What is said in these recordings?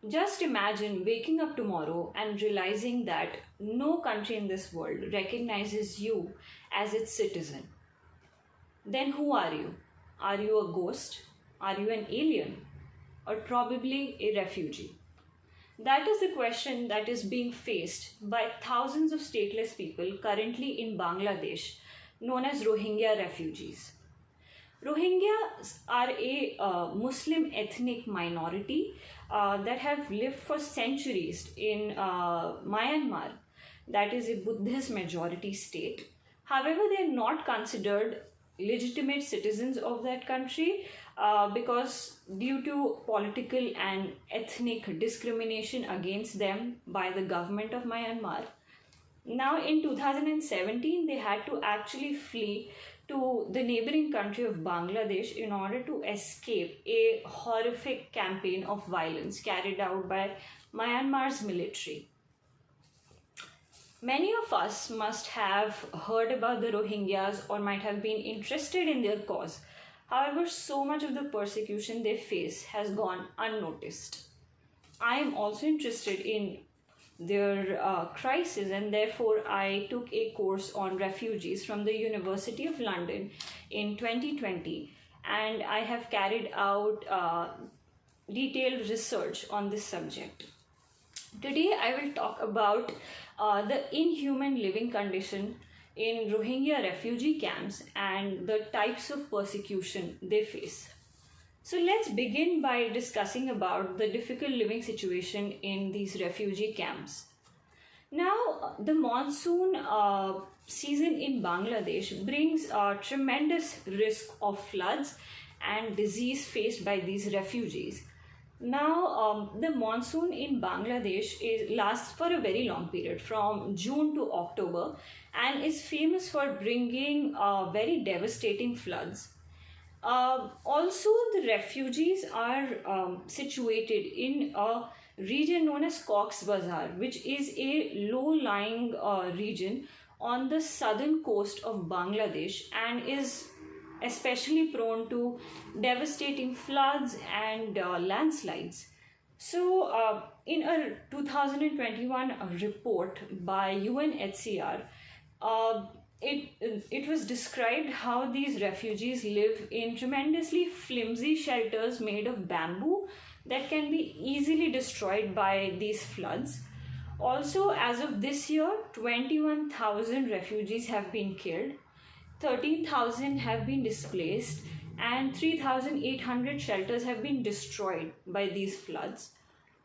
Just imagine waking up tomorrow and realizing that no country in this world recognizes you as its citizen. Then who are you? Are you a ghost? Are you an alien? Or probably a refugee? That is the question that is being faced by thousands of stateless people currently in Bangladesh, known as Rohingya refugees. Rohingyas are a Muslim ethnic minority that have lived for centuries in Myanmar, that is a Buddhist majority state. However, they are not considered legitimate citizens of that country because, due to political and ethnic discrimination against them by the government of Myanmar, now in 2017 they had to actually flee to the neighboring country of Bangladesh in order to escape a horrific campaign of violence carried out by Myanmar's military. Many of us must have heard about the Rohingyas or might have been interested in their cause. However, so much of the persecution they face has gone unnoticed. I am also interested in their crisis, and therefore I took a course on refugees from the University of London in 2020, and I have carried out detailed research on this subject. Today I will talk about the inhuman living condition in Rohingya refugee camps and the types of persecution they face. So let's begin by discussing about the difficult living situation in these refugee camps. Now, the monsoon season in Bangladesh brings a tremendous risk of floods and disease faced by these refugees. Now, the monsoon in Bangladesh lasts for a very long period, from June to October, and is famous for bringing very devastating floods. Also, the refugees are situated in a region known as Cox's Bazar, which is a low-lying region on the southern coast of Bangladesh and is especially prone to devastating floods and landslides. So, in a 2021 report by UNHCR, uh, it was described how these refugees live in tremendously flimsy shelters made of bamboo that can be easily destroyed by these floods. Also, as of this year, 21,000 refugees have been killed, 13,000 have been displaced, and 3,800 shelters have been destroyed by these floods.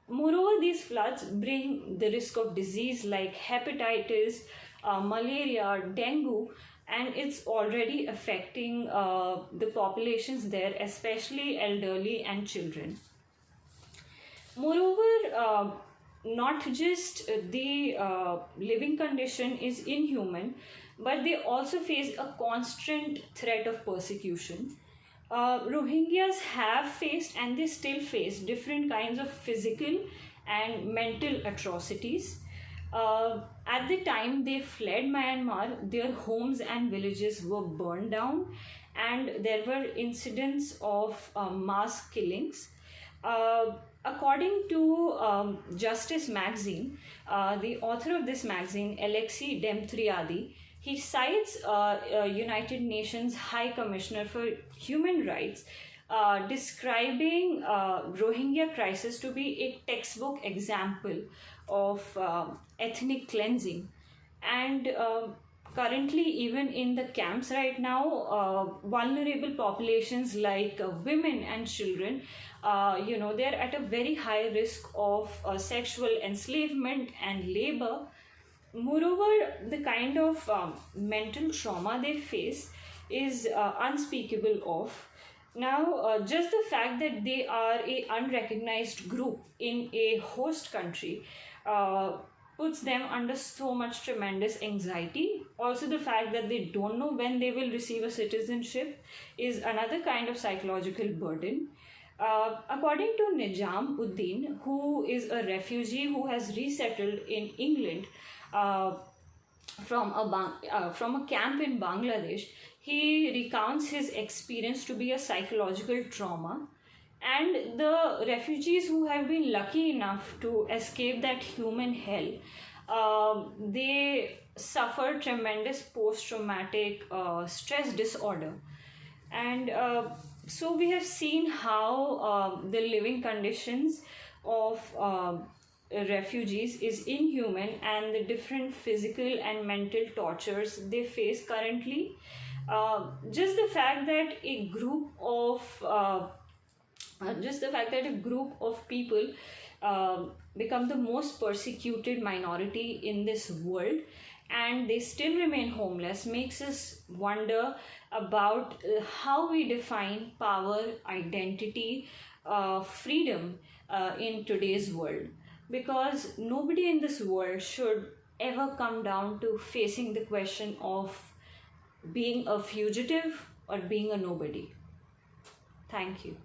Moreover, these floods bring the risk of disease like hepatitis, malaria, dengue, and it's already affecting the populations there, especially elderly and children. Moreover, not just the living condition is inhuman, but they also face a constant threat of persecution. Rohingyas have faced and they still face different kinds of physical and mental atrocities. At the time they fled Myanmar, their homes and villages were burned down, and there were incidents of mass killings. According to Justice magazine, the author of this magazine, Alexei Demtriadi, he cites United Nations High Commissioner for Human Rights describing Rohingya crisis to be a textbook example of ethnic cleansing. And currently, even in the camps right now, vulnerable populations like women and children, they're at a very high risk of sexual enslavement and labor. Moreover, the kind of mental trauma they face is unspeakable of. Now, just the fact that they are a unrecognized group in a host country puts them under so much tremendous anxiety. Also, the fact that they don't know when they will receive a citizenship is another kind of psychological burden. According to Nijam Uddin, who is a refugee who has resettled in England from a camp in Bangladesh, he recounts his experience to be a psychological trauma. And the refugees who have been lucky enough to escape that human hell, they suffer tremendous post-traumatic stress disorder. And so we have seen how the living conditions of refugees is inhuman, and the different physical and mental tortures they face currently. Just the fact that a group of people become the most persecuted minority in this world, and they still remain homeless, makes us wonder about how we define power, identity, freedom in today's world. Because nobody in this world should ever come down to facing the question of being a fugitive or being a nobody. Thank you.